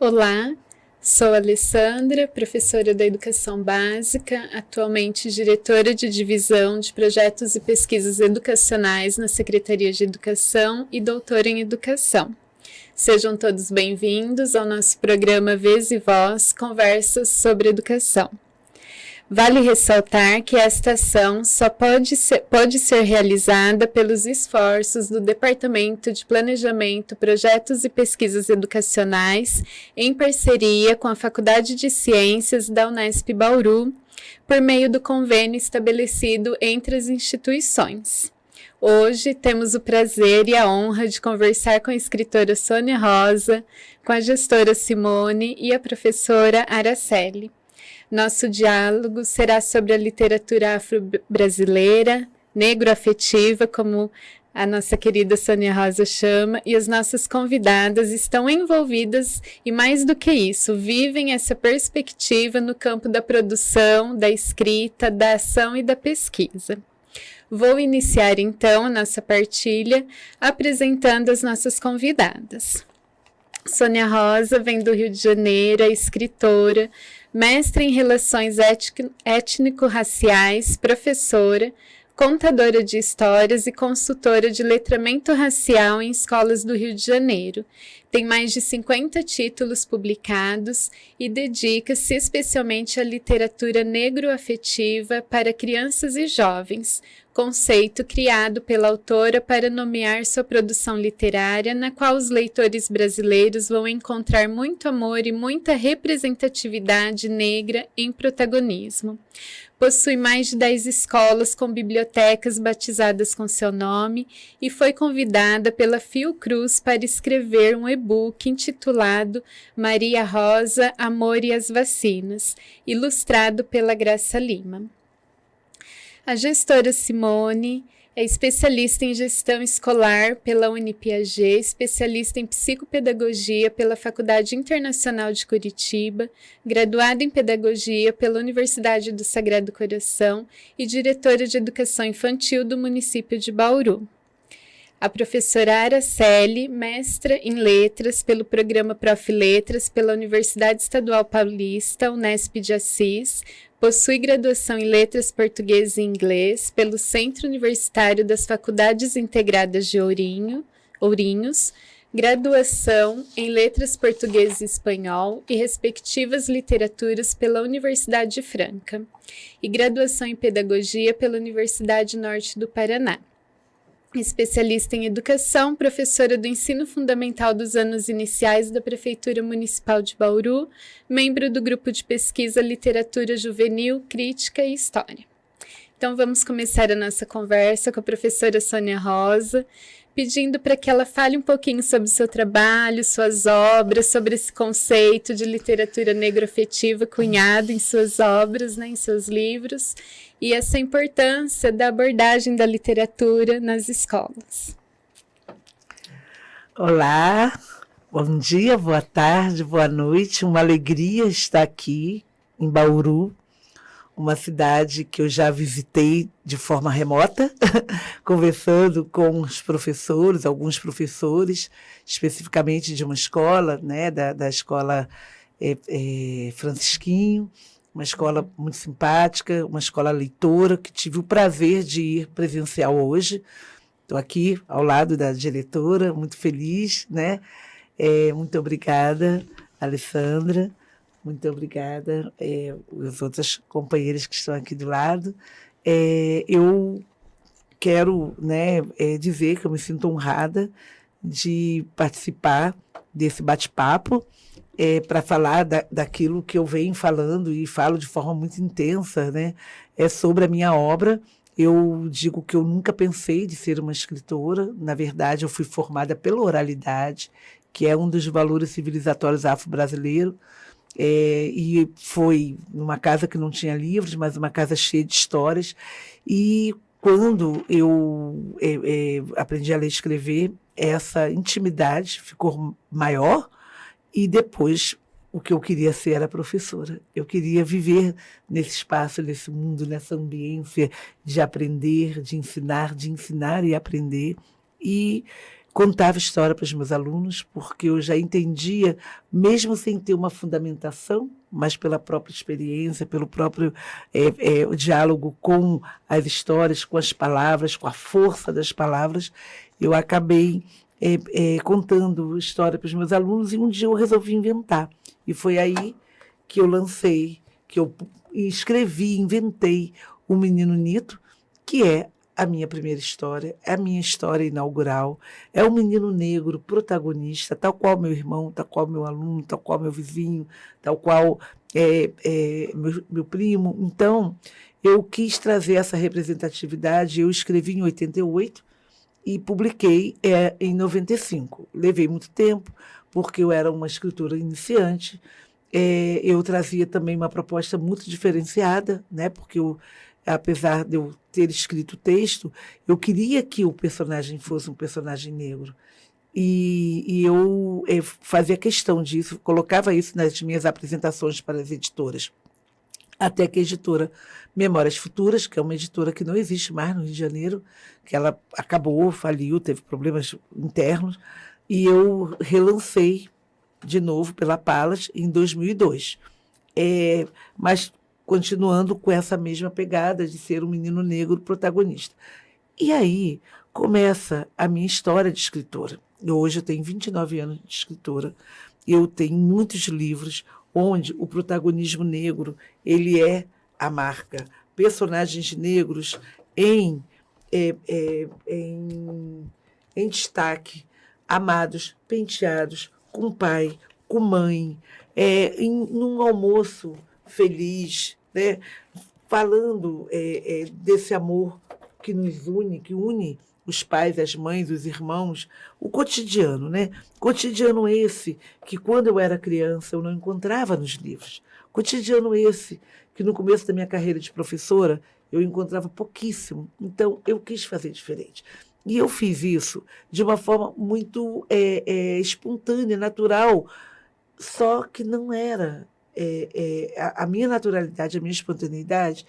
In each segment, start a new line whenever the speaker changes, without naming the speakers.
Olá, sou Alessandra, professora da Educação Básica, atualmente diretora de Divisão de Projetos e Pesquisas Educacionais na Secretaria de Educação e doutora em Educação. Sejam todos bem-vindos ao nosso programa Vez e Voz, Conversas sobre Educação. Vale ressaltar que esta ação só pode ser realizada pelos esforços do Departamento de Planejamento, Projetos e Pesquisas Educacionais, em parceria com a Faculdade de Ciências da Unesp Bauru, por meio do convênio estabelecido entre as instituições. Hoje temos o prazer e a honra de conversar com a escritora Sônia Rosa, com a gestora Simone e a professora Araceli. Nosso diálogo será sobre a literatura afro-brasileira, negro-afetiva, como a nossa querida Sônia Rosa chama, e as nossas convidadas estão envolvidas e, mais do que isso, vivem essa perspectiva no campo da produção, da escrita, da ação e da pesquisa. Vou iniciar então a nossa partilha apresentando as nossas convidadas. Sônia Rosa vem do Rio de Janeiro, é escritora, mestre em Relações Étnico-Raciais, professora, contadora de histórias e consultora de letramento racial em escolas do Rio de Janeiro. Tem mais de 50 títulos publicados e dedica-se especialmente à literatura negro-afetiva para crianças e jovens, conceito criado pela autora para nomear sua produção literária, na qual os leitores brasileiros vão encontrar muito amor e muita representatividade negra em protagonismo. Possui mais de 10 escolas com bibliotecas batizadas com seu nome e foi convidada pela Fiocruz para escrever um e-book intitulado Maria Rosa, Amor e as Vacinas, ilustrado pela Graça Lima. A gestora Simone é especialista em gestão escolar pela Unipiaget, especialista em psicopedagogia pela Faculdade Internacional de Curitiba, graduada em pedagogia pela Universidade do Sagrado Coração e diretora de educação infantil do município de Bauru. A professora Araceli, mestra em letras pelo programa Prof. Letras pela Universidade Estadual Paulista, Unesp de Assis, possui graduação em Letras Português e Inglês pelo Centro Universitário das Faculdades Integradas de Ourinhos, graduação em Letras Português e Espanhol e respectivas literaturas pela Universidade Franca, e graduação em Pedagogia pela Universidade Norte do Paraná. Especialista em educação, professora do ensino fundamental dos anos iniciais da Prefeitura Municipal de Bauru, membro do grupo de pesquisa Literatura Juvenil, Crítica e História. Então vamos começar a nossa conversa com a professora Sônia Rosa, pedindo para que ela fale um pouquinho sobre o seu trabalho, suas obras, sobre esse conceito de literatura negro-afetiva cunhado em suas obras, em seus livros, e essa importância da abordagem da literatura nas escolas.
Olá, bom dia, boa tarde, boa noite. Uma alegria estar aqui em Bauru, uma cidade que eu já visitei de forma remota, conversando com os professores, alguns professores, especificamente de uma escola, da escola Francisquinho, uma escola muito simpática, uma escola leitora, que tive o prazer de ir presencial hoje. Estou aqui ao lado da diretora, muito feliz, né? Muito obrigada, Alessandra. Muito obrigada, os outros companheiros que estão aqui do lado. Eu quero dizer que eu me sinto honrada de participar desse bate-papo para falar daquilo que eu venho falando e falo de forma muito intensa, sobre a minha obra. Eu digo que eu nunca pensei de ser uma escritora. Na verdade, eu fui formada pela oralidade, que é um dos valores civilizatórios afro-brasileiros. E foi numa casa que não tinha livros, mas uma casa cheia de histórias. E quando eu aprendi a ler e escrever, essa intimidade ficou maior, e depois o que eu queria ser era professora. Eu queria viver nesse espaço, nesse mundo, nessa ambiência de aprender, de ensinar e aprender. E contava história para os meus alunos, porque eu já entendia, mesmo sem ter uma fundamentação, mas pela própria experiência, pelo próprio o diálogo com as histórias, com as palavras, com a força das palavras, eu acabei contando história para os meus alunos e um dia eu resolvi inventar. E foi aí que eu lancei, que eu escrevi, inventei O Menino Nito, que é a minha primeira história, é a minha história inaugural, é um menino negro protagonista, tal qual meu irmão, tal qual meu aluno, tal qual meu vizinho, tal qual meu primo. Então, eu quis trazer essa representatividade, eu escrevi em 88 e publiquei em 95. Levei muito tempo, porque eu era uma escritora iniciante, eu trazia também uma proposta muito diferenciada, né, porque apesar de eu ter escrito o texto, eu queria que o personagem fosse um personagem negro. E eu fazia questão disso, colocava isso nas minhas apresentações para as editoras. Até que a editora Memórias Futuras, que é uma editora que não existe mais no Rio de Janeiro, que ela acabou, faliu, teve problemas internos, e eu relancei de novo pela Palas em 2002. Mas continuando com essa mesma pegada de ser um menino negro protagonista. E aí começa a minha história de escritora. Hoje eu tenho 29 anos de escritora. Eu tenho muitos livros onde o protagonismo negro ele é a marca. Personagens negros em destaque, amados, penteados, com pai, com mãe, num almoço feliz, né? Falando desse amor que nos une, que une os pais, as mães, os irmãos, o cotidiano, né? Cotidiano esse que, quando eu era criança, eu não encontrava nos livros. Cotidiano esse que, no começo da minha carreira de professora, eu encontrava pouquíssimo. Então, eu quis fazer diferente. E eu fiz isso de uma forma muito espontânea, natural, só que não era. A minha naturalidade, a minha espontaneidade,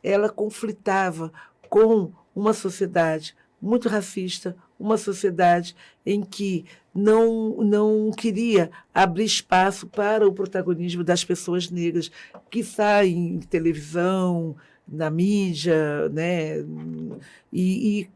ela conflitava com uma sociedade muito racista, uma sociedade em que não queria abrir espaço para o protagonismo das pessoas negras que saem em televisão, na mídia, né? E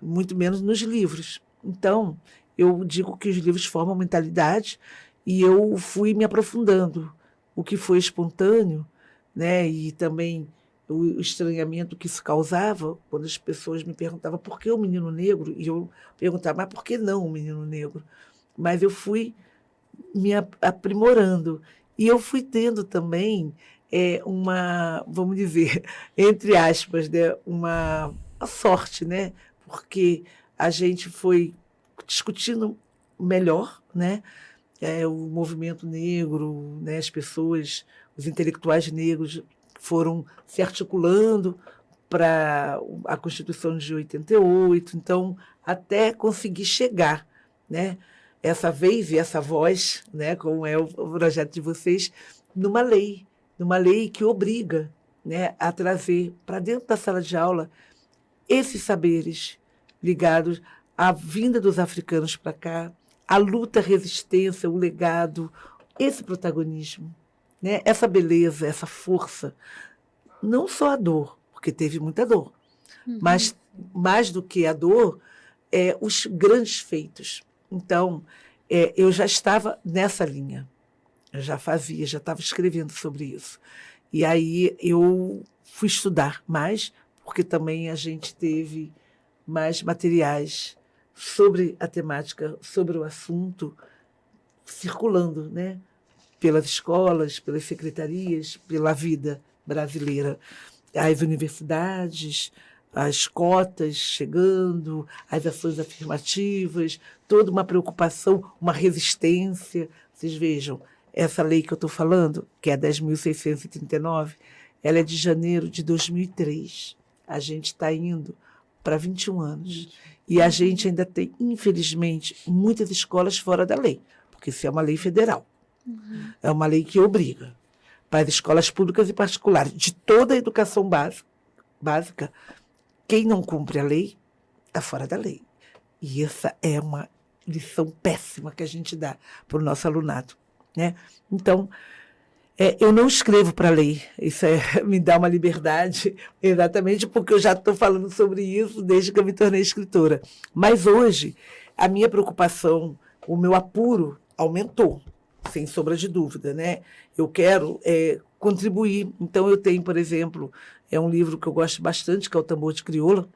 muito menos nos livros. Então, eu digo que os livros formam mentalidade e eu fui me aprofundando. O que foi espontâneo, né? E também o estranhamento que isso causava, quando as pessoas me perguntavam por que o menino negro, e eu perguntava, mas por que não o menino negro? Mas eu fui me aprimorando. E eu fui tendo também uma, vamos dizer, entre aspas, né, uma sorte, né? Porque a gente foi discutindo melhor, né? O movimento negro, né? As pessoas, os intelectuais negros foram se articulando para a Constituição de 88, então, até conseguir chegar, né? Essa vez e essa voz, né? Como é o projeto de vocês, numa lei que obriga, né, a trazer para dentro da sala de aula esses saberes ligados à vinda dos africanos para cá, a luta, a resistência, o legado, esse protagonismo, né? Essa beleza, essa força. Não só a dor, porque teve muita dor, mas mais do que a dor, os grandes feitos. Então, eu já estava nessa linha, eu já estava escrevendo sobre isso. E aí eu fui estudar mais, porque também a gente teve mais materiais sobre a temática, sobre o assunto, circulando, né? Pelas escolas, pelas secretarias, pela vida brasileira. As universidades, as cotas chegando, as ações afirmativas, toda uma preocupação, uma resistência. Vocês vejam, essa lei que eu estou falando, que é a 10.639, ela é de janeiro de 2003. A gente está indo para 21 anos. E a gente ainda tem, infelizmente, muitas escolas fora da lei, porque isso é uma lei federal. É uma lei que obriga para as escolas públicas e particulares de toda a educação básica, quem não cumpre a lei está fora da lei. E essa é uma lição péssima que a gente dá para o nosso alunado, né? Então, eu não escrevo para ler, isso me dá uma liberdade, exatamente porque eu já estou falando sobre isso desde que eu me tornei escritora. Mas hoje, a minha preocupação, o meu apuro aumentou, sem sombra de dúvida, né? Eu quero contribuir. Então, eu tenho, por exemplo, um livro que eu gosto bastante, que é o Tambor de Crioula,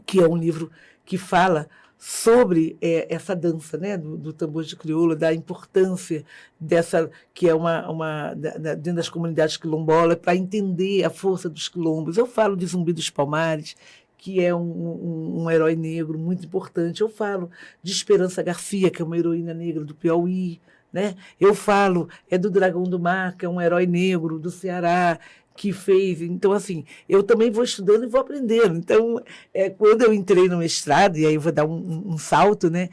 que é um livro que fala sobre essa dança, né, do tambor de crioula, da importância dessa, que é dentro das comunidades quilombolas, para entender a força dos quilombos. Eu falo de Zumbi dos Palmares, que é um herói negro muito importante. Eu falo de Esperança Garcia, que é uma heroína negra do Piauí, né? Eu falo do Dragão do Mar, que é um herói negro do Ceará, que fez. Então, assim, eu também vou estudando e vou aprendendo. Então, quando eu entrei no mestrado, e aí eu vou dar um salto, né?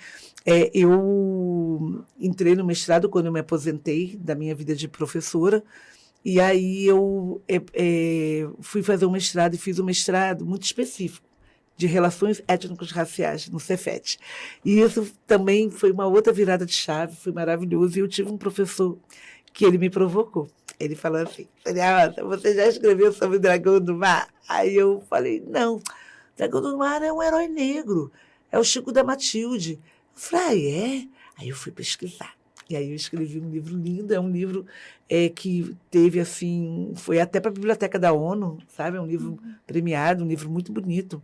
Eu entrei no mestrado quando eu me aposentei da minha vida de professora, e aí eu fui fazer um mestrado e fiz um mestrado muito específico de relações étnico-raciais no Cefet. E isso também foi uma outra virada de chave, foi maravilhoso. E eu tive um professor que ele me provocou. Ele falou assim: Eliana, você já escreveu sobre o Dragão do Mar? Aí eu falei: não, Dragão do Mar é um herói negro, é o Chico da Matilde. Eu falei: é? Aí eu fui pesquisar. E aí eu escrevi um livro lindo, é um livro que teve, assim, foi até para a Biblioteca da ONU, sabe? É um livro premiado, um livro muito bonito,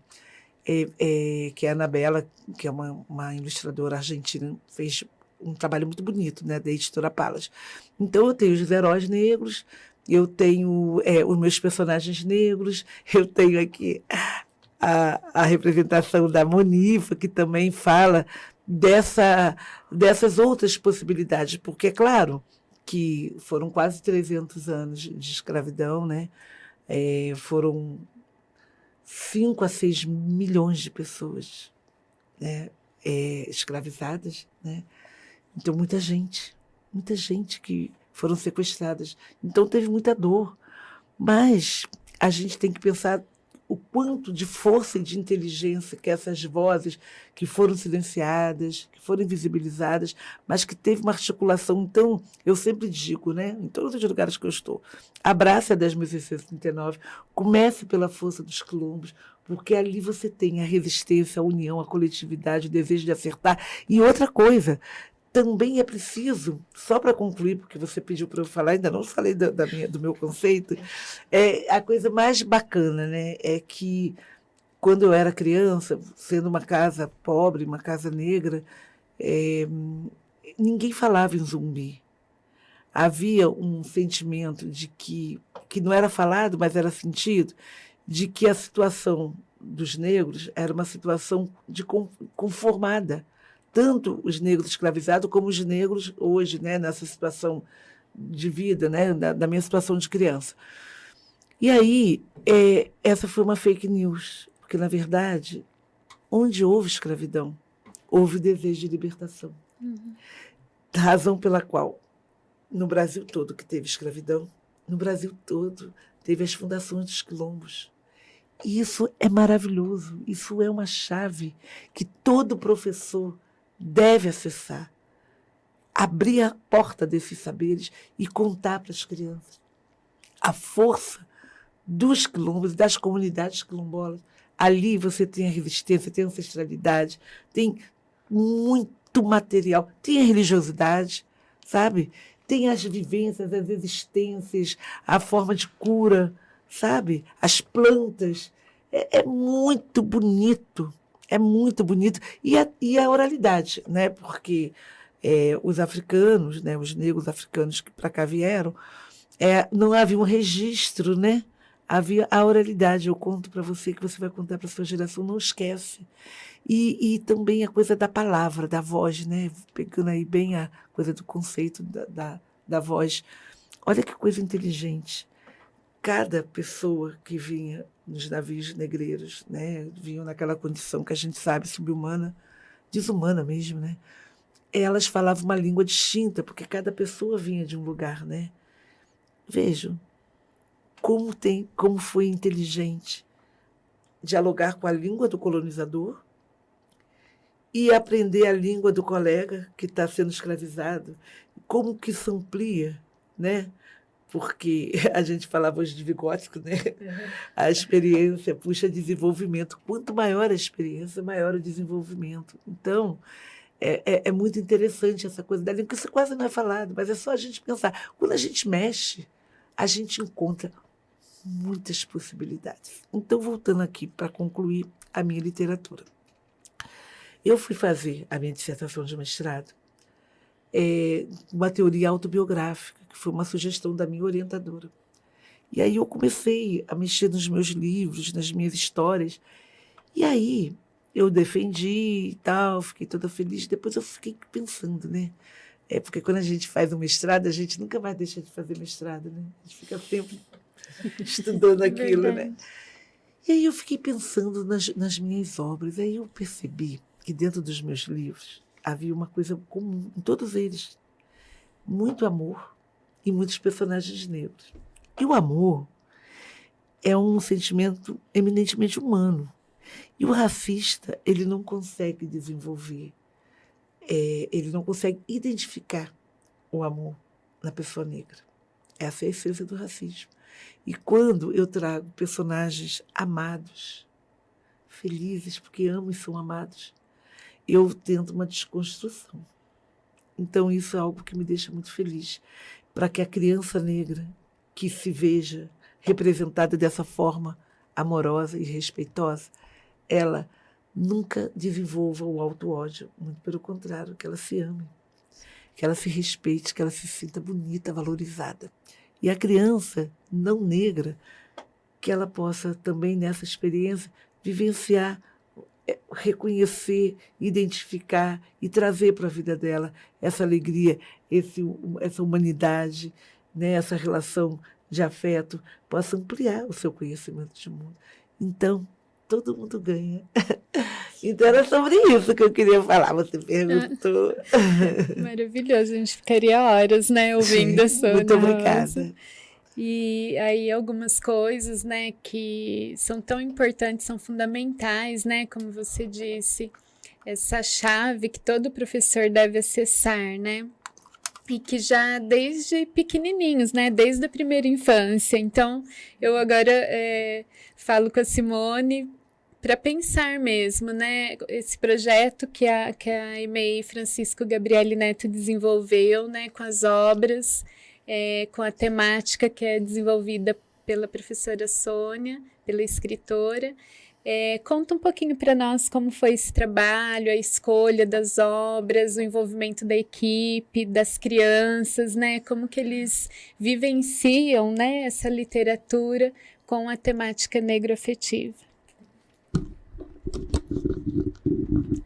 que a Anabela, que é uma ilustradora argentina, fez um trabalho muito bonito, né, da editora Palas. Então, eu tenho os heróis negros, eu tenho os meus personagens negros, eu tenho aqui a representação da Monifa, que também fala dessas outras possibilidades, porque é claro que foram quase 300 anos de escravidão, né? Foram 5 a 6 milhões de pessoas, né, escravizadas, né? Então, muita gente que foram sequestradas. Então, teve muita dor. Mas a gente tem que pensar o quanto de força e de inteligência que essas vozes que foram silenciadas, que foram invisibilizadas, mas que teve uma articulação. Então, eu sempre digo, né, em todos os lugares que eu estou, abrace a 10.639, comece pela força dos quilombos, porque ali você tem a resistência, a união, a coletividade, o desejo de acertar. E outra coisa, também é preciso, só para concluir, porque você pediu para eu falar, ainda não falei do meu conceito, a coisa mais bacana, né, é que quando eu era criança, sendo uma casa pobre, uma casa negra, ninguém falava em zumbi. Havia um sentimento de que não era falado, mas era sentido, de que a situação dos negros era uma situação conformada, tanto os negros escravizados como os negros hoje, né, nessa situação de vida, né, da minha situação de criança. E aí, essa foi uma fake news, porque, na verdade, onde houve escravidão, houve desejo de libertação. Razão pela qual, no Brasil todo que teve escravidão, no Brasil todo teve as fundações dos quilombos. E isso é maravilhoso, isso é uma chave que todo professor deve acessar, abrir a porta desses saberes e contar para as crianças a força dos quilombos, das comunidades quilombolas. Ali você tem a resistência, tem a ancestralidade, tem muito material, tem a religiosidade, sabe? Tem as vivências, as existências, a forma de cura, sabe? As plantas. É muito bonito. É muito bonito. E a oralidade, né? Porque os africanos, né, os negros africanos que para cá vieram, não havia um registro, né? Havia a oralidade. Eu conto para você, que você vai contar para a sua geração, não esquece. E também a coisa da palavra, da voz, né? Pegando aí bem a coisa do conceito da voz. Olha que coisa inteligente. Cada pessoa que vinha nos navios negreiros, né, vinham naquela condição que a gente sabe, subhumana, desumana mesmo, né? Elas falavam uma língua distinta, porque cada pessoa vinha de um lugar, né? Vejam como foi inteligente dialogar com a língua do colonizador e aprender a língua do colega que está sendo escravizado, como que isso amplia, né? Porque a gente falava hoje de Vygotsky, né? A experiência puxa desenvolvimento. Quanto maior a experiência, maior o desenvolvimento. Então, é muito interessante essa coisa da língua, que isso quase não é falado, mas é só a gente pensar. Quando a gente mexe, a gente encontra muitas possibilidades. Então, voltando aqui para concluir a minha literatura. Eu fui fazer a minha dissertação de mestrado uma teoria autobiográfica, que foi uma sugestão da minha orientadora. E aí eu comecei a mexer nos meus livros, nas minhas histórias. E aí eu defendi e tal, fiquei toda feliz. Depois eu fiquei pensando, né? Porque quando a gente faz um mestrado, a gente nunca mais deixa de fazer mestrado, né? A gente fica sempre estudando aquilo, né? E aí eu fiquei pensando nas minhas obras. Aí eu percebi que dentro dos meus livros havia uma coisa comum em todos eles. Muito amor e muitos personagens negros. E o amor é um sentimento eminentemente humano. E o racista, ele não consegue desenvolver, ele não consegue identificar o amor na pessoa negra. Essa é a essência do racismo. E quando eu trago personagens amados, felizes, porque amam e são amados, eu tento uma desconstrução. Então, isso é algo que me deixa muito feliz, para que a criança negra que se veja representada dessa forma amorosa e respeitosa, ela nunca desenvolva o auto-ódio, muito pelo contrário, que ela se ame, que ela se respeite, que ela se sinta bonita, valorizada. E a criança não negra, que ela possa também, nessa experiência, vivenciar, reconhecer, identificar e trazer para a vida dela essa alegria, essa humanidade, né, essa relação de afeto, possa ampliar o seu conhecimento de mundo. Então, todo mundo ganha. Então, era sobre isso que eu queria falar. Você perguntou.
Maravilhoso, a gente ficaria horas, né, ouvindo a Sônia.
Muito obrigada.
Rosa. E aí algumas coisas, né, que são tão importantes, são fundamentais, né, como você disse, essa chave que todo professor deve acessar, né, e que já desde pequenininhos, né, desde a primeira infância. Então, eu agora falo com a Simone para pensar mesmo, né, esse projeto que a EMEI Francisco Gabriele Neto desenvolveu, né, com as obras, com a temática que é desenvolvida pela professora Sônia, pela escritora. Conta um pouquinho para nós como foi esse trabalho, a escolha das obras, o envolvimento da equipe, das crianças, né? Como que eles vivenciam, né, essa literatura com a temática negroafetiva.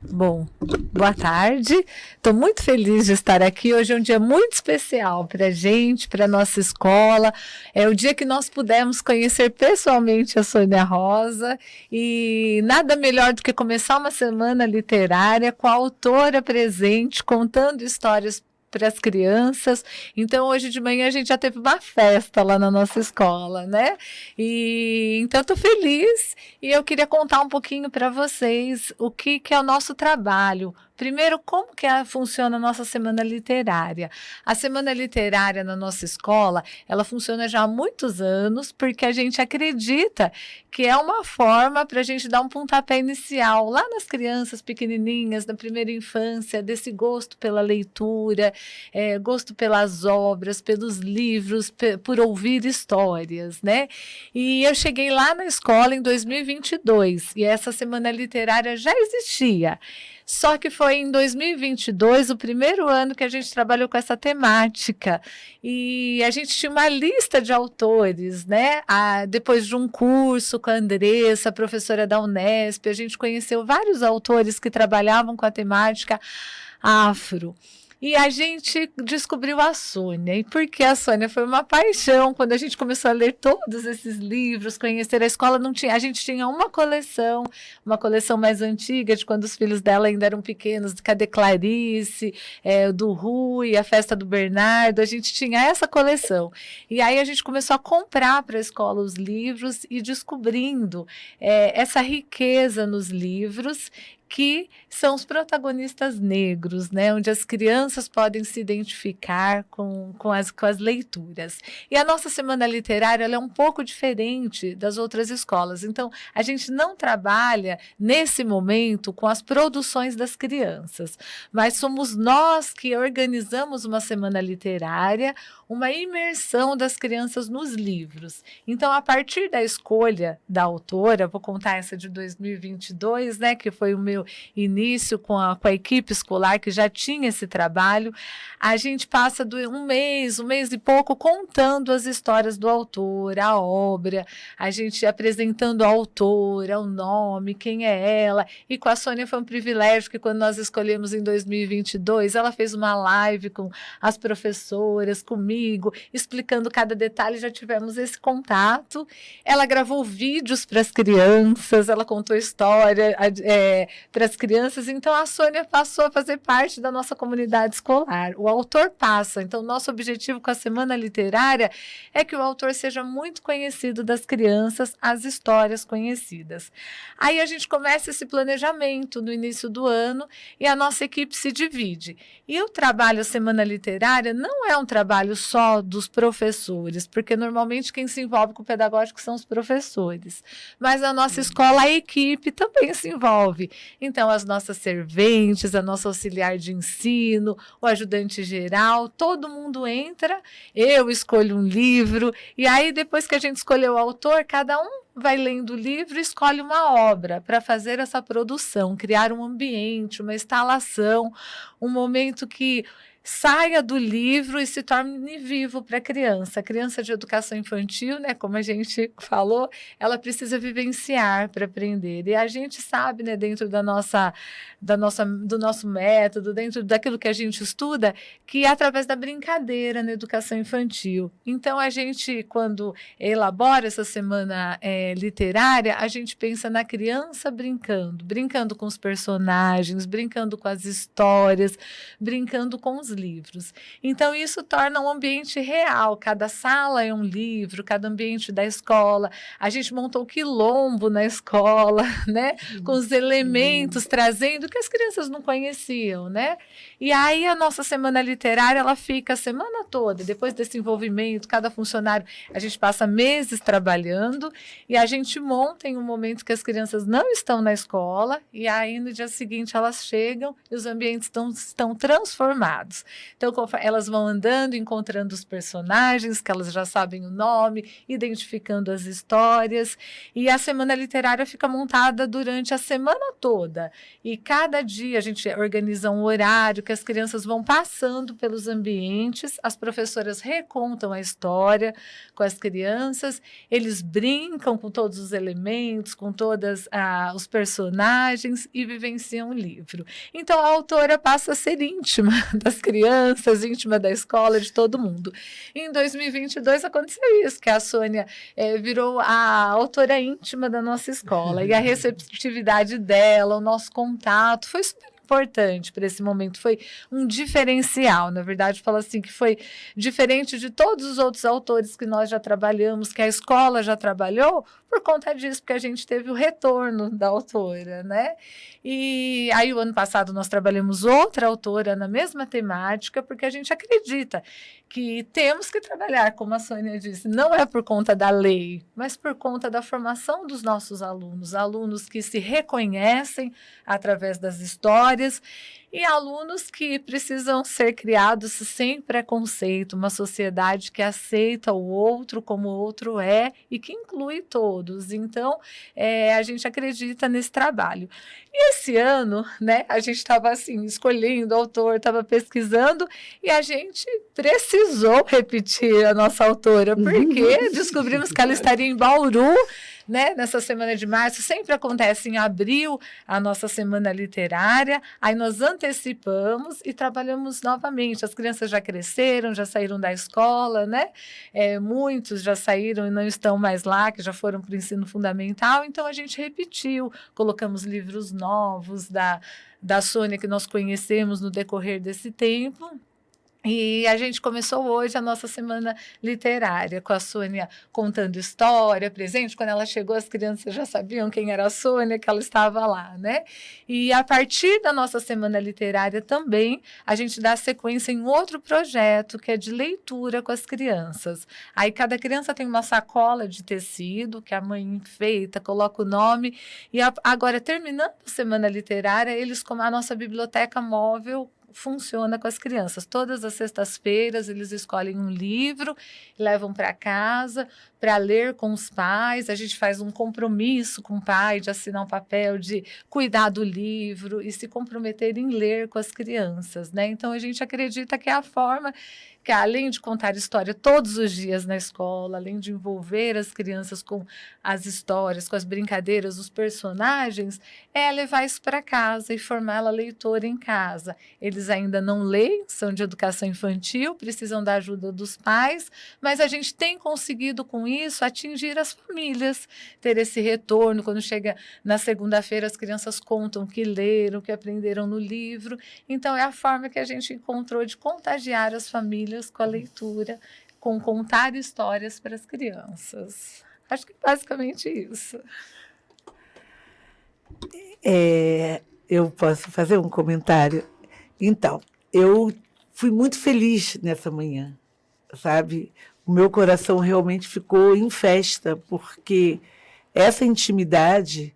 Bom, boa tarde. Estou muito feliz de estar aqui. Hoje é um dia muito especial para a gente, para a nossa escola. É o dia que nós pudemos conhecer pessoalmente a Sônia Rosa. E nada melhor do que começar uma semana literária com a autora presente, contando histórias para as crianças. Então, hoje de manhã a gente já teve uma festa lá na nossa escola, né? E então estou feliz e eu queria contar um pouquinho para vocês o que é o nosso trabalho. Primeiro, como que funciona a nossa semana literária? A semana literária na nossa escola, ela funciona já há muitos anos, porque a gente acredita que é uma forma para a gente dar um pontapé inicial lá nas crianças pequenininhas, na primeira infância, desse gosto pela leitura, gosto pelas obras, pelos livros, por ouvir histórias, né? E eu cheguei lá na escola em 2022, e essa semana literária já existia. Só que foi em 2022, o primeiro ano que a gente trabalhou com essa temática. E a gente tinha uma lista de autores, né? Depois de um curso com a Andressa, professora da Unesp, a gente conheceu vários autores que trabalhavam com a temática afro. E a gente descobriu a Sônia. E por que a Sônia? Foi uma paixão. Quando a gente começou a ler todos esses livros, conhecer a escola, a gente tinha uma coleção mais antiga, de quando os filhos dela ainda eram pequenos, Cadê Clarice, do Rui, a Festa do Bernardo, a gente tinha essa coleção. E aí a gente começou a comprar para a escola os livros e descobrindo essa riqueza nos livros, que são os protagonistas negros, né? Onde as crianças podem se identificar com as leituras. E a nossa semana literária ela é um pouco diferente das outras escolas. Então, a gente não trabalha, nesse momento, com as produções das crianças, mas somos nós que organizamos uma semana literária, uma imersão das crianças nos livros. Então, a partir da escolha da autora, vou contar essa de 2022, né, que foi o meu início com a equipe escolar que já tinha esse trabalho, a gente passa um mês e pouco contando as histórias do autor, a obra, a gente apresentando a autora, o nome, quem é ela. E com a Sônia foi um privilégio que quando nós escolhemos em 2022, ela fez uma live com as professoras, comigo, explicando cada detalhe, já tivemos esse contato. Ela gravou vídeos para as crianças, ela contou história para as crianças, então a Sônia passou a fazer parte da nossa comunidade escolar. O autor passa, então nosso objetivo com a Semana Literária é que o autor seja muito conhecido das crianças, as histórias conhecidas. Aí a gente começa esse planejamento no início do ano e a nossa equipe se divide. E o trabalho, a Semana Literária, não é um trabalho só dos professores, porque normalmente quem se envolve com o pedagógico são os professores. Mas a nossa escola, a equipe também se envolve. Então, as nossas serventes, a nossa auxiliar de ensino, o ajudante geral, todo mundo entra, eu escolho um livro, e aí depois que a gente escolheu o autor, cada um vai lendo o livro e escolhe uma obra para fazer essa produção, criar um ambiente, uma instalação, um momento que saia do livro e se torne vivo para a criança. A criança de educação infantil, né, como a gente falou, ela precisa vivenciar para aprender. E a gente sabe, né, dentro do nosso método, dentro daquilo que a gente estuda, que é através da brincadeira na educação infantil. Então, a gente, quando elabora essa semana literária, a gente pensa na criança brincando com os personagens, brincando com as histórias, brincando com os livros. Então, isso torna um ambiente real. Cada sala é um livro, cada ambiente da escola. A gente montou um quilombo na escola, né? Com os elementos, trazendo que as crianças não conheciam, né? E aí, a nossa semana literária, ela fica a semana toda. Depois desse envolvimento, cada funcionário, a gente passa meses trabalhando e a gente monta em um momento que as crianças não estão na escola e aí, no dia seguinte, elas chegam e os ambientes estão transformados. Então, elas vão andando, encontrando os personagens, que elas já sabem o nome, identificando as histórias. E a semana literária fica montada durante a semana toda. E cada dia a gente organiza um horário que as crianças vão passando pelos ambientes, as professoras recontam a história com as crianças, eles brincam com todos os elementos, com todos os personagens e vivenciam o livro. Então, a autora passa a ser íntima das crianças, íntima da escola, de todo mundo. Em 2022 aconteceu isso, que a Sônia virou a autora íntima da nossa escola e a receptividade dela, o nosso contato foi super importante para esse momento, foi um diferencial, na verdade, falo assim, que foi diferente de todos os outros autores que nós já trabalhamos, que a escola já trabalhou, por conta disso, porque a gente teve o retorno da autora, né? E aí, o ano passado, nós trabalhamos outra autora na mesma temática, porque a gente acredita que temos que trabalhar, como a Sônia disse, não é por conta da lei, mas por conta da formação dos nossos alunos, alunos que se reconhecem através das histórias e alunos que precisam ser criados sem preconceito, uma sociedade que aceita o outro como o outro é e que inclui todos. Então, a gente acredita nesse trabalho. E esse ano, né, a gente estava assim, escolhendo o autor, estava pesquisando e a gente precisou repetir a nossa autora, porque descobrimos que ela estaria em Bauru, né, nessa semana de março. Sempre acontece em abril a nossa semana literária, aí nós antecipamos e trabalhamos novamente. As crianças já cresceram, já saíram da escola, né? Muitos já saíram e não estão mais lá, que já foram para o ensino fundamental, então a gente repetiu, colocamos livros novos da Sônia que nós conhecemos no decorrer desse tempo. E a gente começou hoje a nossa semana literária, com a Sônia contando história, presente. Quando ela chegou, as crianças já sabiam quem era a Sônia, que ela estava lá, né? E a partir da nossa semana literária também, a gente dá sequência em outro projeto, que é de leitura com as crianças. Aí cada criança tem uma sacola de tecido, que a mãe enfeita, coloca o nome. E agora, terminando a semana literária, eles, como a nossa biblioteca móvel, funciona com as crianças. Todas as sextas-feiras eles escolhem um livro, levam para casa para ler com os pais. A gente faz um compromisso com o pai de assinar um papel de cuidar do livro e se comprometer em ler com as crianças, né? Então a gente acredita que é a forma que, além de contar história todos os dias na escola, além de envolver as crianças com as histórias, com as brincadeiras, os personagens, é levar isso para casa e formá-la leitora em casa. Eles ainda não leem, são de educação infantil, precisam da ajuda dos pais, mas a gente tem conseguido com isso atingir as famílias, ter esse retorno. Quando chega na segunda-feira, as crianças contam que leram, que aprenderam no livro. Então é a forma que a gente encontrou de contagiar as famílias com a leitura, com contar histórias para as crianças. Acho que basicamente isso.
Eu posso fazer um comentário? Então, eu fui muito feliz nessa manhã, sabe? O meu coração realmente ficou em festa, porque essa intimidade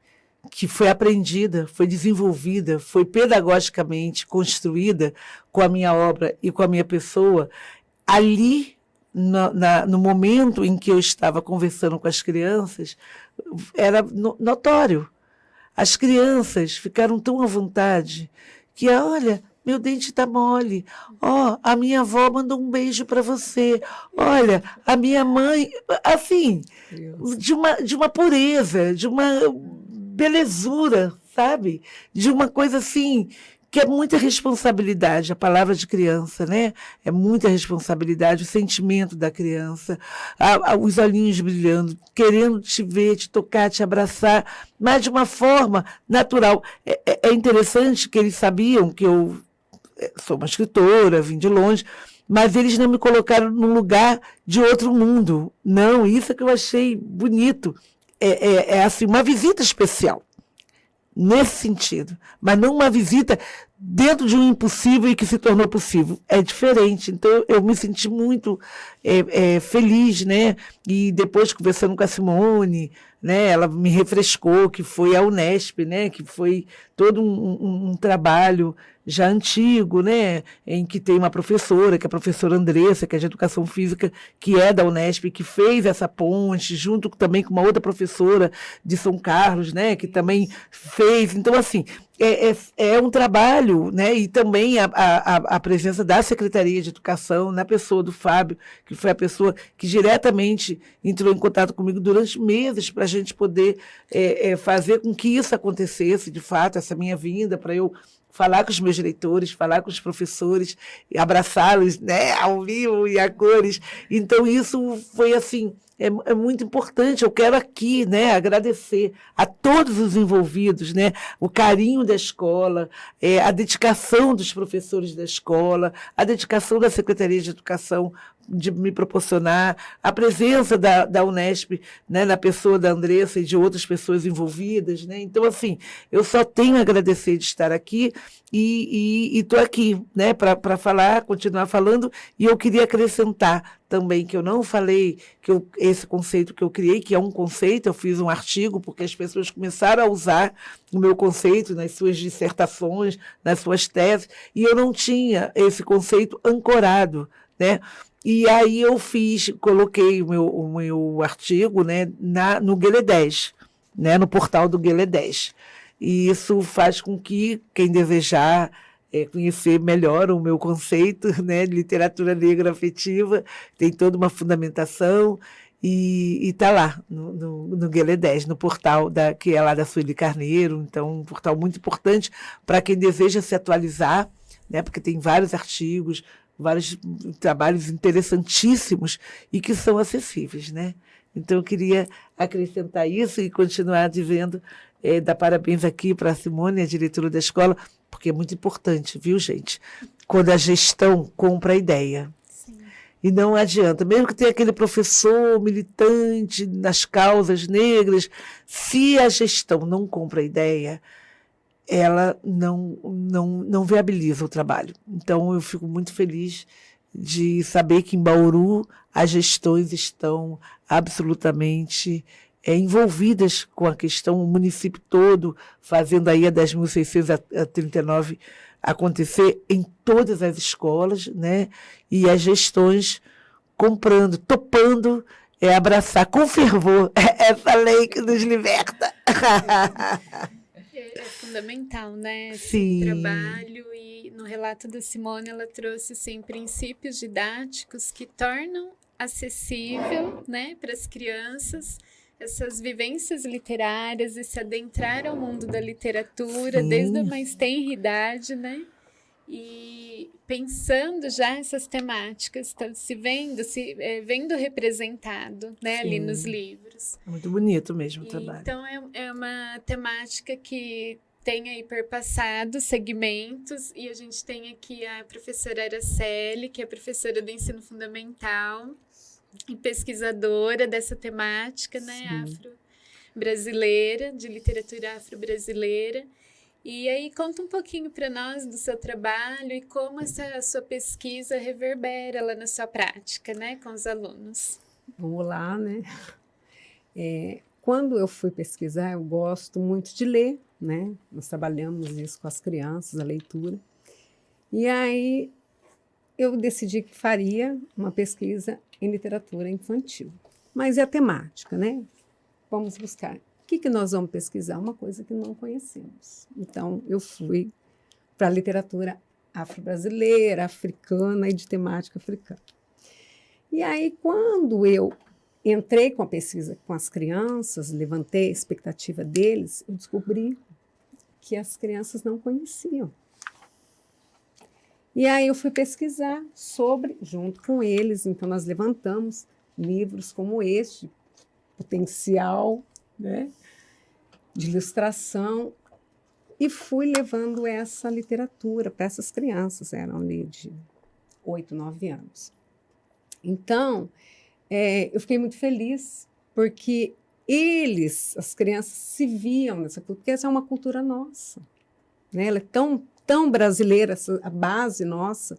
que foi aprendida, foi desenvolvida, foi pedagogicamente construída com a minha obra e com a minha pessoa, ali, no momento em que eu estava conversando com as crianças, era notório. As crianças ficaram tão à vontade que, olha, meu dente está mole. A minha avó mandou um beijo para você. Olha, a minha mãe... Assim, de uma pureza, de uma belezura, sabe? De uma coisa assim, que é muita responsabilidade, a palavra de criança, né? É muita responsabilidade, o sentimento da criança, os olhinhos brilhando, querendo te ver, te tocar, te abraçar, mas de uma forma natural. É interessante que eles sabiam que eu sou uma escritora, vim de longe, mas eles não me colocaram num lugar de outro mundo. Não, isso é que eu achei bonito. É assim, uma visita especial, nesse sentido, mas não uma visita dentro de um impossível e que se tornou possível. É diferente. Então, eu me senti muito feliz, né? E depois, conversando com a Simone, né, ela me refrescou que foi a Unesp, né, que foi todo um trabalho já antigo, né, em que tem uma professora, que é a professora Andressa, que é de Educação Física, que é da Unesp, que fez essa ponte, junto também com uma outra professora de São Carlos, né, que também fez. Então, assim, é um trabalho, né, e também a presença da Secretaria de Educação, na pessoa do Fábio, que foi a pessoa que diretamente entrou em contato comigo durante meses para a gente poder fazer com que isso acontecesse, de fato, essa minha vinda, para eu falar com os meus diretores, falar com os professores, abraçá-los, né, ao vivo e a cores. Então, isso foi assim, é muito importante. Eu quero aqui, né, agradecer a todos os envolvidos, né, o carinho da escola, a dedicação dos professores da escola, a dedicação da Secretaria de Educação de me proporcionar, a presença da Unesp, né, na pessoa da Andressa e de outras pessoas envolvidas, né? Então, assim, eu só tenho a agradecer de estar aqui e estou aqui, né, para falar, continuar falando, e eu queria acrescentar também que eu não falei que esse conceito que eu criei, que é um conceito, eu fiz um artigo porque as pessoas começaram a usar o meu conceito nas suas dissertações, nas suas teses, e eu não tinha esse conceito ancorado, né? E aí eu coloquei o meu artigo, né, no Guelé 10, né, no portal do Guelé 10. E isso faz com que quem desejar conhecer melhor o meu conceito, né, de literatura negra afetiva, tem toda uma fundamentação, e está lá no Guelé 10, no portal que é lá da Sueli Carneiro. Então, um portal muito importante para quem deseja se atualizar, né, porque tem vários artigos, vários trabalhos interessantíssimos e que são acessíveis, né? Então, eu queria acrescentar isso e continuar dizendo, dar parabéns aqui para a Simone, a diretora da escola, porque é muito importante, viu, gente? quando a gestão compra a ideia.
Sim.
E não adianta, mesmo que tenha aquele professor militante nas causas negras, se a gestão não compra a ideia, ela não viabiliza o trabalho. Então, eu fico muito feliz de saber que em Bauru as gestões estão absolutamente envolvidas com a questão, o município todo fazendo aí a 10.639 acontecer em todas as escolas, né? E as gestões comprando, topando, abraçar com fervor essa lei que nos liberta.
É fundamental, né? Esse
Sim.
trabalho, e no relato da Simone ela trouxe assim, princípios didáticos que tornam acessível, né, para as crianças essas vivências literárias e se adentrar ao mundo da literatura. Sim. Desde a mais tenra idade, né? E pensando já essas temáticas, vendo representado, né, ali nos livros.
Muito bonito mesmo o trabalho.
Então, é uma temática que tem aí perpassado segmentos, e a gente tem aqui a professora Araceli, que é professora do ensino fundamental e pesquisadora dessa temática, né, afro-brasileira, de literatura afro-brasileira. E aí conta um pouquinho para nós do seu trabalho e como essa sua pesquisa reverbera lá na sua prática, né, com os alunos.
Vamos lá, né? Quando eu fui pesquisar, eu gosto muito de ler, né? Nós trabalhamos isso com as crianças, a leitura. E aí eu decidi que faria uma pesquisa em literatura infantil. Mas é a temática, né? Vamos buscar. O que nós vamos pesquisar? Uma coisa que não conhecemos. Então, eu fui para a literatura afro-brasileira, africana e de temática africana. E aí, quando eu entrei com a pesquisa com as crianças, levantei a expectativa deles, eu descobri que as crianças não conheciam. E aí eu fui pesquisar junto com eles, então nós levantamos livros como este, potencial, né, de ilustração, e fui levando essa literatura para essas crianças, eram ali de 8, 9 anos. Então, eu fiquei muito feliz, porque as crianças, se viam nessa cultura, porque essa é uma cultura nossa, né? Ela é tão brasileira, a base nossa,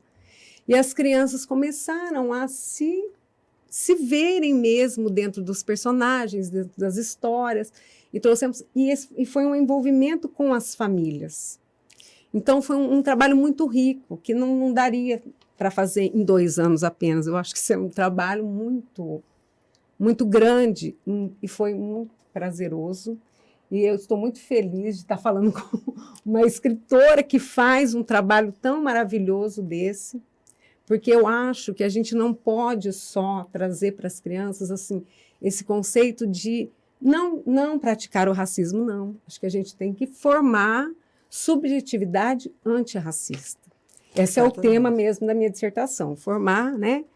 e as crianças começaram a se verem mesmo dentro dos personagens, dentro das histórias, e trouxemos, e foi um envolvimento com as famílias. Então, foi um trabalho muito rico, que não daria para fazer em 2 anos apenas. Eu acho que isso é um trabalho muito, muito grande, e foi muito prazeroso. E eu estou muito feliz de estar falando com uma escritora que faz um trabalho tão maravilhoso desse, porque eu acho que a gente não pode só trazer para as crianças assim, esse conceito de não praticar o racismo, não. Acho que a gente tem que formar subjetividade antirracista. Esse é o tema mesmo da minha dissertação, formar, né,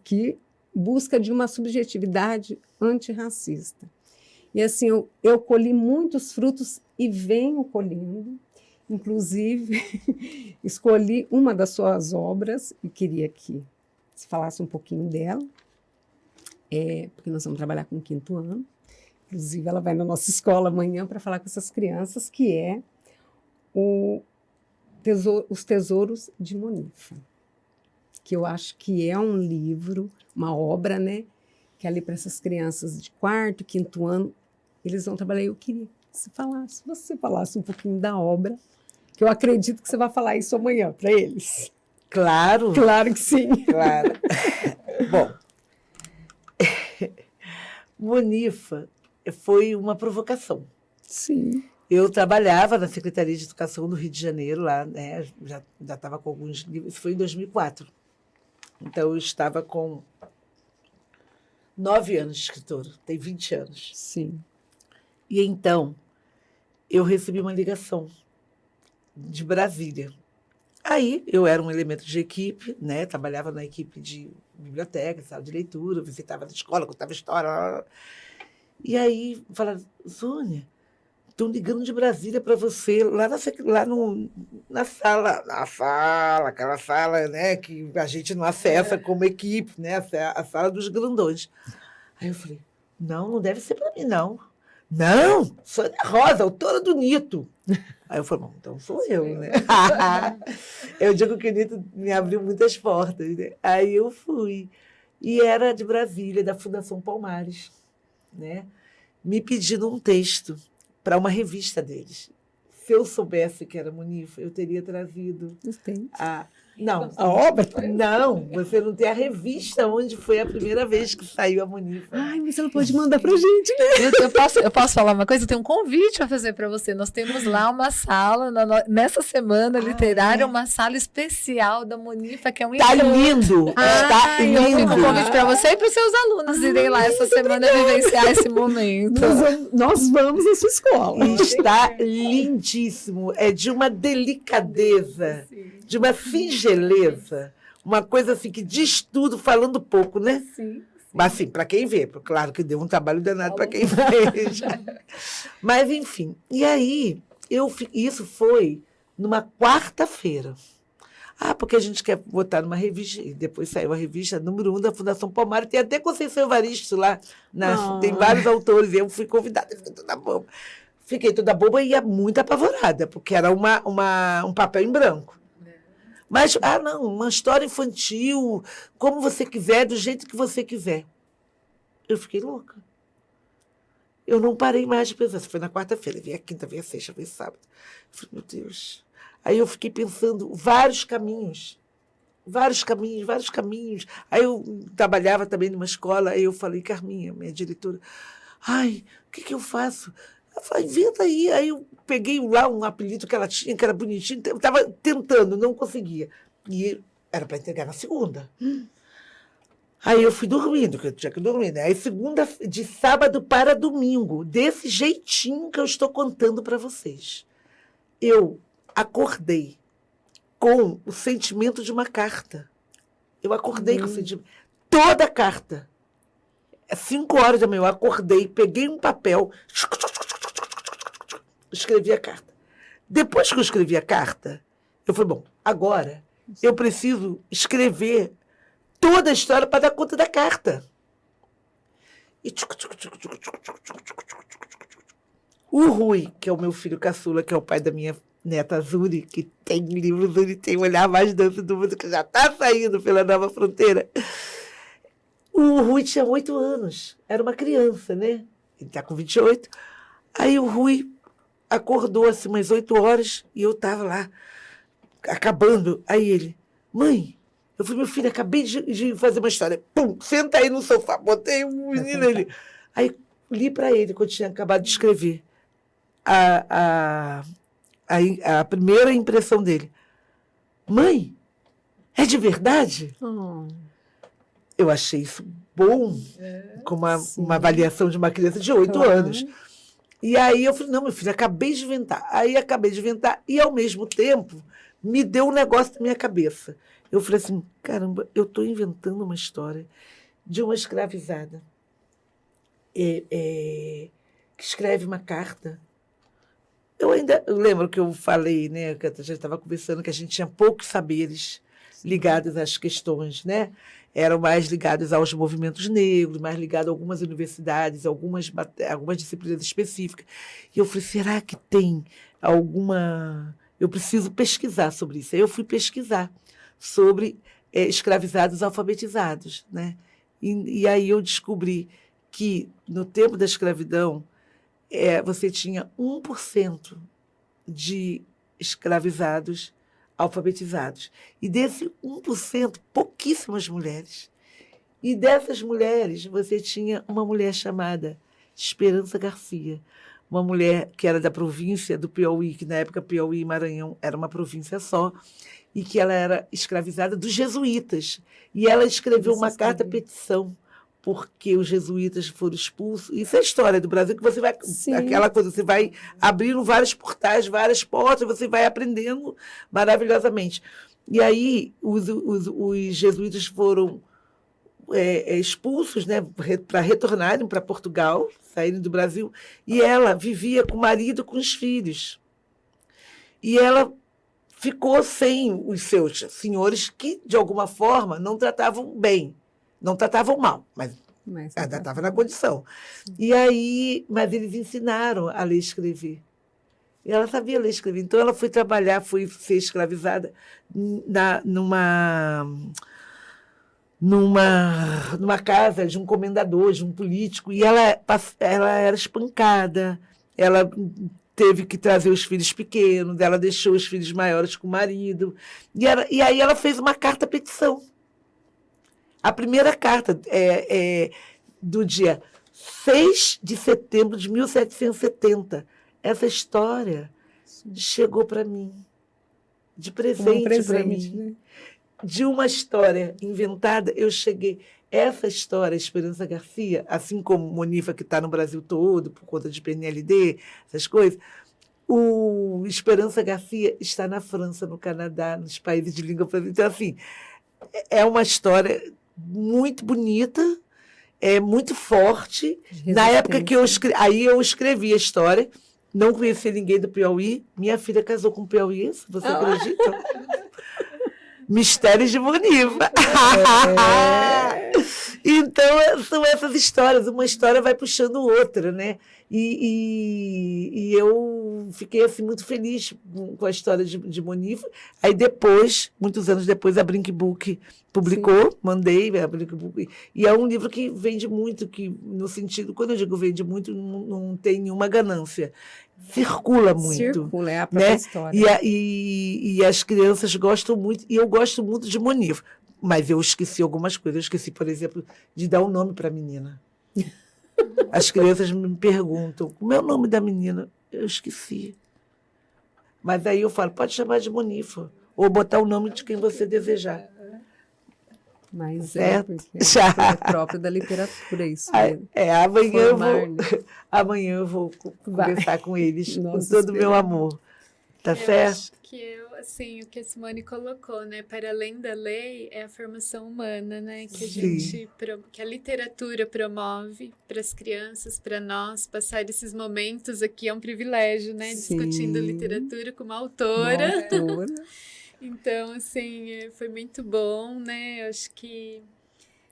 que busca de uma subjetividade antirracista. E assim, eu colhi muitos frutos e venho colhendo. Inclusive, escolhi uma das suas obras e queria que se falasse um pouquinho dela, porque nós vamos trabalhar com o 5º ano. Inclusive, ela vai na nossa escola amanhã para falar com essas crianças, que é Os Tesouros de Monifa, que eu acho que é um livro, uma obra, né, que ali para essas crianças de 4º, 5º ano, eles vão trabalhar. Eu queria que você falasse um pouquinho da obra, que eu acredito que você vai falar isso amanhã para eles.
Claro.
Claro que sim.
Claro. Bom, Monifa foi uma provocação.
Sim.
Eu trabalhava na Secretaria de Educação do Rio de Janeiro, lá, né, já estava com alguns livros, isso foi em 2004. Então, eu estava com 9 anos de escritora, tem 20 anos.
Sim.
E então, eu recebi uma ligação de Brasília. Aí, eu era um elemento de equipe, né, trabalhava na equipe de biblioteca, sala de leitura, visitava a escola, contava história. E aí, falaram, Sônia, estão ligando de Brasília para você, na sala, aquela sala, né, que a gente não acessa como equipe, né, a sala dos grandões. Aí eu falei, não deve ser para mim, não. Não, Sônia Rosa, autora do Nito. Aí eu falei, bom, então sou eu, né? Eu digo que o Nito me abriu muitas portas, né? Aí eu fui. E era de Brasília, da Fundação Palmares, né? Me pedindo um texto para uma revista deles. Se eu soubesse que era Munifa, eu teria trazido Não,
a obra?
Não, você não tem a revista onde foi a primeira vez que saiu a Munifa.
Ai, mas ela pode mandar pra gente, né?
Eu posso falar uma coisa? Eu tenho um convite a fazer para você. Nós temos lá uma sala, nessa semana literária, uma sala especial da Munifa, que é um
Tá lindo! Tá
eu
lindo!
fico um convite para você e para os seus alunos irem lá essa semana vivenciar esse momento.
Nós vamos à sua escola.
Está lindíssimo. É de uma delicadeza, de uma singeleza, uma coisa assim que diz tudo falando pouco, né?
Sim.
Mas assim, para quem vê, claro que deu um trabalho danado para quem veja. Mas, enfim, e aí, isso foi numa quarta-feira. Porque a gente quer botar numa revista, e depois saiu a revista número 1 da Fundação Palmares, tem até Conceição Evaristo lá, tem vários autores, e eu fui convidada, fiquei toda boba e ia muito apavorada, porque era um papel em branco. Mas, não, uma história infantil, como você quiser, do jeito que você quiser. Eu fiquei louca. Eu não parei mais de pensar. Isso foi na quarta-feira, veio a quinta, veio a sexta, veio a sábado. Eu falei, meu Deus. Aí eu fiquei pensando vários caminhos. Aí eu trabalhava também numa escola, aí eu falei, Carminha, minha diretora, o que eu faço? Ela falou, inventa aí. Aí eu peguei lá um apelido que ela tinha, que era bonitinho, eu estava tentando, não conseguia. E era para entregar na segunda. Aí eu fui dormindo, que eu tinha que dormir, né? Aí segunda, de sábado para domingo, desse jeitinho que eu estou contando para vocês. Eu acordei com o sentimento de uma carta. Eu acordei com o sentimento. Toda a carta. Às 5 horas da manhã, eu acordei, peguei um papel, escrevi a carta. Depois que eu escrevi a carta, eu falei, bom, agora eu preciso escrever toda a história para dar conta da carta. E o Rui, que é o meu filho caçula, que é o pai da minha neta Zuri, que tem livro, Zuri tem o Olhar Mais Doce do Mundo, que já está saindo pela Nova Fronteira. O Rui tinha 8 anos, era uma criança, né? Ele está com 28. Aí o Rui acordou assim umas 8 horas e eu estava lá, acabando. Aí ele, mãe, eu falei, meu filho, acabei de fazer uma história. Pum, senta aí no sofá, botei um menino ali. Aí li para ele, quando tinha acabado de escrever, a primeira impressão dele. Mãe, é de verdade? Eu achei isso bom, com uma avaliação de uma criança de 8 anos. E aí eu falei, não, meu filho, acabei de inventar. Aí acabei de inventar e, ao mesmo tempo, me deu um negócio na minha cabeça. Eu falei assim, caramba, eu estou inventando uma história de uma escravizada que escreve uma carta. Eu lembro que eu falei, né, que a gente estava conversando, que a gente tinha poucos saberes ligados às questões, né? Eram mais ligados aos movimentos negros, mais ligados a algumas universidades, algumas disciplinas específicas. E eu falei, será que tem alguma... Eu preciso pesquisar sobre isso. Aí eu fui pesquisar sobre escravizados alfabetizados, né? E aí eu descobri que, no tempo da escravidão, você tinha 1% de escravizados alfabetizados. E desse 1%, pouquíssimas mulheres. E dessas mulheres, você tinha uma mulher chamada Esperança Garcia, uma mulher que era da província do Piauí, que na época Piauí e Maranhão era uma província só, e que ela era escravizada dos jesuítas. E ela escreveu uma carta-petição porque os jesuítas foram expulsos. Isso é a história do Brasil, que você vai... Sim. Aquela coisa, você vai abrindo vários portais, várias portas, você vai aprendendo maravilhosamente. E aí, os jesuítas foram expulsos, né, para retornarem para Portugal, saírem do Brasil, e ela vivia com o marido, com os filhos. E ela ficou sem os seus senhores que, de alguma forma, não tratavam bem, não tratavam mal, mas ainda estava na condição. E aí, mas eles ensinaram a ler e escrever. E ela sabia ler e escrever. Então, ela foi trabalhar, foi ser escravizada numa casa de um comendador, de um político, e ela era espancada, ela teve que trazer os filhos pequenos, ela deixou os filhos maiores com o marido, e aí ela fez uma carta-petição. A primeira carta do dia 6 de setembro de 1770. Essa história chegou para mim, de presente para mim.
Né?
De uma história inventada, eu cheguei. Essa história, Esperança Garcia, assim como Monifa, que está no Brasil todo, por conta de PNLD, essas coisas, o Esperança Garcia está na França, no Canadá, nos países de língua francesa. Então, assim, é uma história muito bonita, muito forte. Na época que eu escrevi a história, não conhecia ninguém do Piauí. Minha filha casou com o Piauí, você acredita? Mistérios de Monifa. Então, são essas histórias. Uma história vai puxando outra, né? E eu fiquei assim, muito feliz com a história de Monifa. Aí depois, muitos anos depois, a Brink Book publicou, sim, mandei a Brink Book. E é um livro que vende muito, que no sentido, quando eu digo vende muito, não tem nenhuma ganância. Circula muito.
Circula, é a própria, né, história.
E as crianças gostam muito, e eu gosto muito de Monifa. Mas eu esqueci algumas coisas. Eu esqueci, por exemplo, de dar um nome para a menina. As crianças me perguntam, como é o nome da menina? Eu esqueci. Mas aí eu falo, pode chamar de Monifa, ou botar o nome de quem você desejar.
Mas
certo?
É próprio da literatura isso.
Amanhã eu vou conversar com eles,
Nossa,
com todo o meu amor. Tá certo?
Acho que assim, o que a Simone colocou, né? Para além da lei, é a formação humana, né? Que que a literatura promove para as crianças, para nós, passar esses momentos aqui é um privilégio, né?
Sim.
Discutindo literatura com uma autora. Então, assim, foi muito bom, né? Eu acho que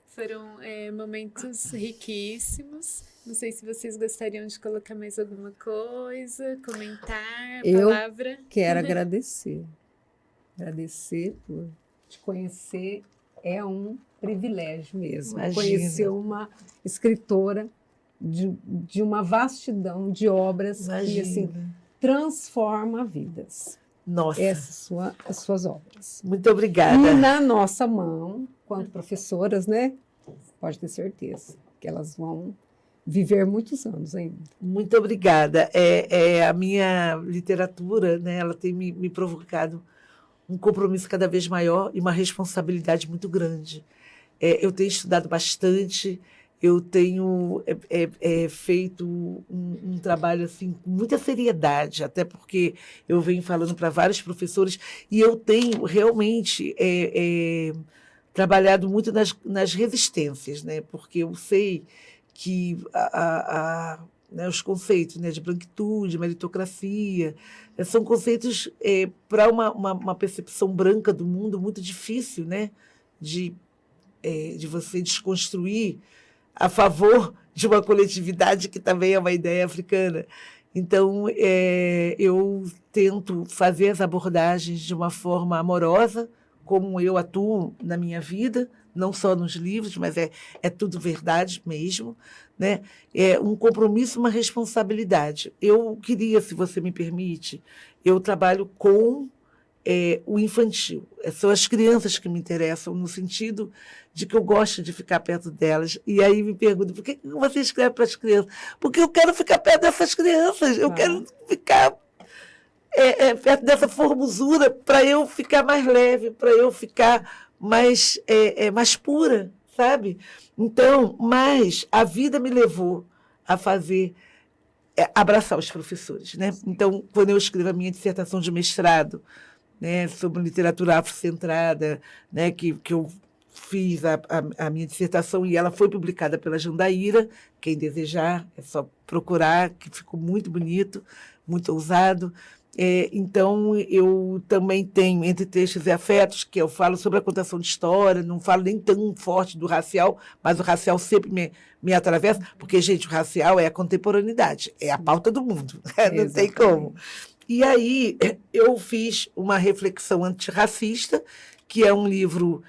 foram momentos riquíssimos. Não sei se vocês gostariam de colocar mais alguma coisa, comentar, palavra.
Eu quero agradecer. Agradecer por te conhecer. É um privilégio mesmo.
Imagina.
Conhecer uma escritora de uma vastidão de obras que assim, transforma vidas.
Nossa.
As suas obras.
Muito obrigada.
E na nossa mão, quanto professoras, né? Pode ter certeza que elas vão viver muitos anos ainda.
Muito obrigada. A minha literatura, né, ela tem me provocado um compromisso cada vez maior e uma responsabilidade muito grande. Eu tenho estudado bastante, eu tenho feito um trabalho assim, com muita seriedade, até porque eu venho falando para vários professores, e eu tenho realmente trabalhado muito nas resistências, né, porque eu sei que né, os conceitos, né, de branquitude, meritocracia, são conceitos para uma percepção branca do mundo muito difícil, né, de você desconstruir a favor de uma coletividade que também é uma ideia africana. Então, eu tento fazer as abordagens de uma forma amorosa, como eu atuo na minha vida, não só nos livros, mas é tudo verdade mesmo, né? É um compromisso, uma responsabilidade. Eu queria, se você me permite, eu trabalho com o infantil. São as crianças que me interessam, no sentido de que eu gosto de ficar perto delas. E aí me pergunto, por que você escreve para as crianças? Porque eu quero ficar perto dessas crianças, eu quero ficar perto dessa formosura, para eu ficar mais leve, para eu ficar mais pura, sabe? Então, mas a vida me levou a abraçar os professores, né? Então, quando eu escrevo a minha dissertação de mestrado, né, sobre literatura afrocentrada, né, que eu fiz a minha dissertação e ela foi publicada pela Jandaíra. Quem desejar, é só procurar, que ficou muito bonito, muito ousado. Então, eu também tenho Entre Textos e Afetos, que eu falo sobre a contação de história, não falo nem tão forte do racial, mas o racial sempre me atravessa, porque, gente, o racial é a contemporaneidade, é a pauta do mundo, não tem como. E aí, eu fiz uma reflexão antirracista, que é um livro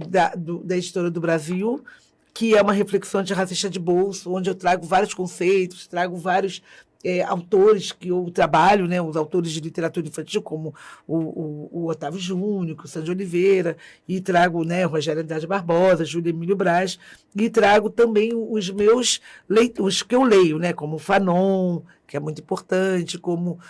da Editora do Brasil, que é uma reflexão antirracista de bolso, onde eu trago vários conceitos, trago vários autores que eu trabalho, né, os autores de literatura infantil, como o Otávio Júnior, o Sandro Oliveira, e trago, né, o Rogério Andrade Barbosa, Júlio Emílio Braz, e trago também os meus leitores que eu leio, né, como o Fanon, que é muito importante, como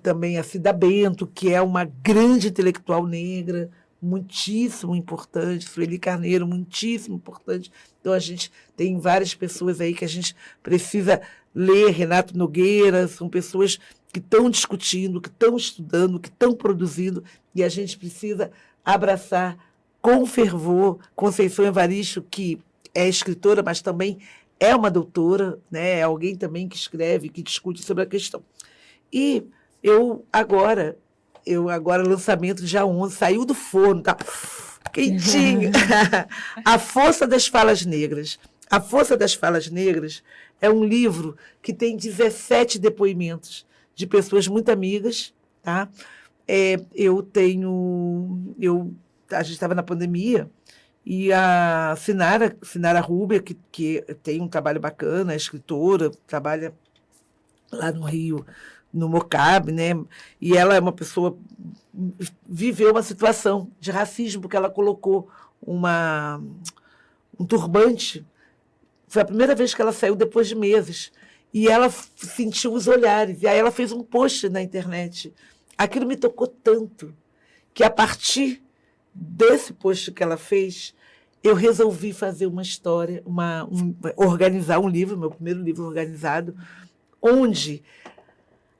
também a Cida Bento, que é uma grande intelectual negra, muitíssimo importante, Sueli Carneiro, muitíssimo importante. Então, a gente tem várias pessoas aí que a gente precisa ler, Renato Nogueira, são pessoas que estão discutindo, que estão estudando, que estão produzindo, e a gente precisa abraçar com fervor Conceição Evaristo, que é escritora, mas também é uma doutora, né? É alguém também que escreve, que discute sobre a questão. E agora, lançamento dia 11, saiu do forno, tá quentinho. A Força das Falas Negras. A Força das Falas Negras é um livro que tem 17 depoimentos de pessoas muito amigas, tá? A gente estava na pandemia e a Sinara Rubia, que tem um trabalho bacana, é escritora, trabalha lá no Rio, no Mocab, né? E ela é uma pessoa, viveu uma situação de racismo, porque ela colocou um turbante. Foi a primeira vez que ela saiu depois de meses. E ela sentiu os olhares. E aí ela fez um post na internet. Aquilo me tocou tanto que, a partir desse post que ela fez, eu resolvi fazer uma história, organizar um livro, meu primeiro livro organizado, onde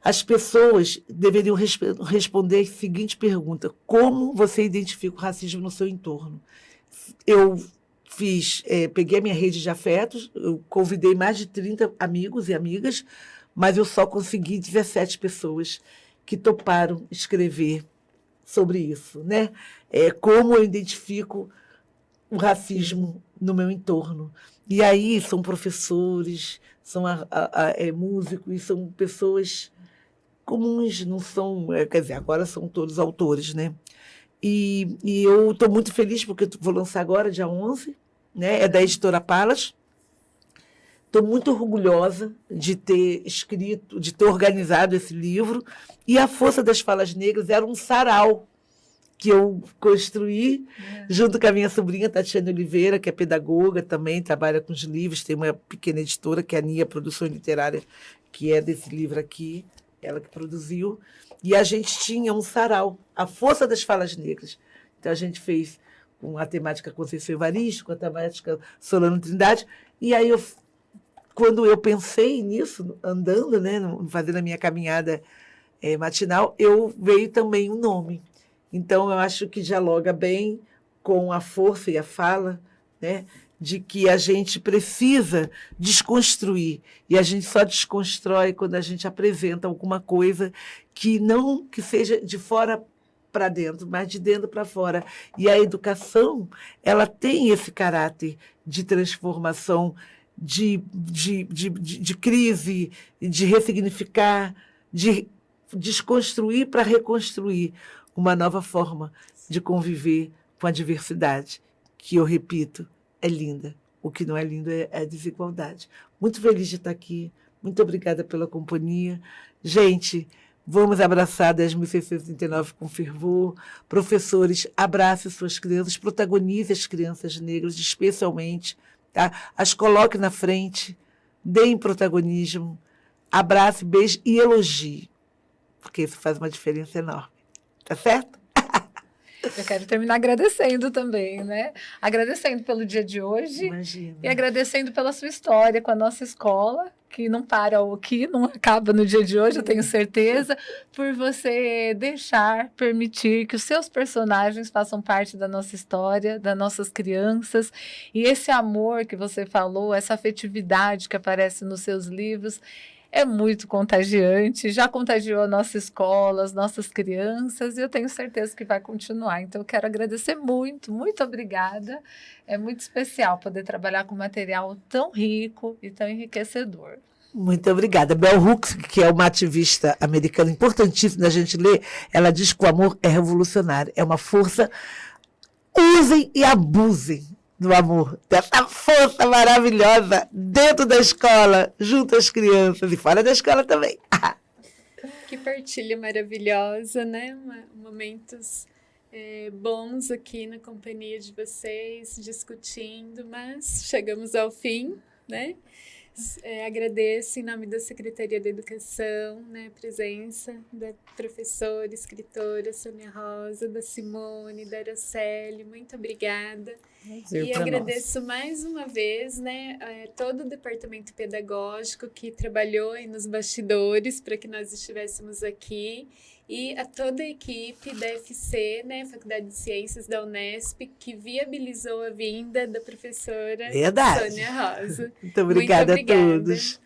as pessoas deveriam responder a seguinte pergunta: como você identifica o racismo no seu entorno? Eu peguei a minha rede de afetos, eu convidei mais de 30 amigos e amigas, mas eu só consegui 17 pessoas que toparam escrever sobre isso, né? Como eu identifico o racismo no meu entorno. E aí são professores, são músicos, são pessoas comuns, não são, quer dizer, agora são todos autores, né? E eu estou muito feliz porque eu vou lançar agora, dia 11, né? É da Editora Palas. Estou muito orgulhosa de ter escrito, de ter organizado esse livro. E A Força das Falas Negras era um sarau que eu construí junto com a minha sobrinha Tatiana Oliveira, que é pedagoga também, trabalha com os livros, tem uma pequena editora, que é a NIA Produção Literária, que é desse livro aqui, ela que produziu. E a gente tinha um sarau, A Força das Falas Negras. Então, a gente fez com a temática Conceição Evaristo, com a temática Solano Trindade. E aí, quando eu pensei nisso, andando, né, fazendo a minha caminhada matinal, veio também um nome. Então, eu acho que dialoga bem com a força e a fala, né, de que a gente precisa desconstruir. E a gente só desconstrói quando a gente apresenta alguma coisa que não que seja de fora para dentro, mas de dentro para fora. E a educação, ela tem esse caráter de transformação, de crise, de ressignificar, de desconstruir para reconstruir uma nova forma de conviver com a diversidade, que, eu repito, é linda. O que não é lindo é a desigualdade. Muito feliz de estar aqui. Muito obrigada pela companhia. Gente, vamos abraçar 10.639 com fervor. Professores, abrace suas crianças, protagonize as crianças negras, especialmente. Tá? As coloque na frente, deem protagonismo, abrace, beije e elogie, porque isso faz uma diferença enorme. Tá certo?
Eu quero terminar agradecendo também, né? Agradecendo pelo dia de hoje.
Imagina.
E agradecendo pela sua história com a nossa escola, que não para aqui, não acaba no dia de hoje, eu tenho certeza, por você permitir que os seus personagens façam parte da nossa história, das nossas crianças. E esse amor que você falou, essa afetividade que aparece nos seus livros, é muito contagiante, já contagiou a nossa escola, as nossas crianças, e eu tenho certeza que vai continuar. Então, eu quero agradecer muito, muito obrigada. É muito especial poder trabalhar com material tão rico e tão enriquecedor.
Muito obrigada. Bell Hooks, que é uma ativista americana importantíssima da gente ler, ela diz que o amor é revolucionário, é uma força. Usem e abusem do amor, dessa força maravilhosa dentro da escola, junto às crianças e fora da escola também.
Que partilha maravilhosa, né? Momentos bons aqui na companhia de vocês, discutindo, mas chegamos ao fim, né? Agradeço em nome da Secretaria da Educação, né, a presença da professora, escritora Sônia Rosa, da Simone, da Araceli, muito obrigada. E agradeço mais uma vez, né, todo o departamento pedagógico que trabalhou aí nos bastidores para que nós estivéssemos aqui, e a toda a equipe da FC, né, Faculdade de Ciências da Unesp, que viabilizou a vinda da professora
Verdade.
Sônia Rosa.
Muito obrigada a todos.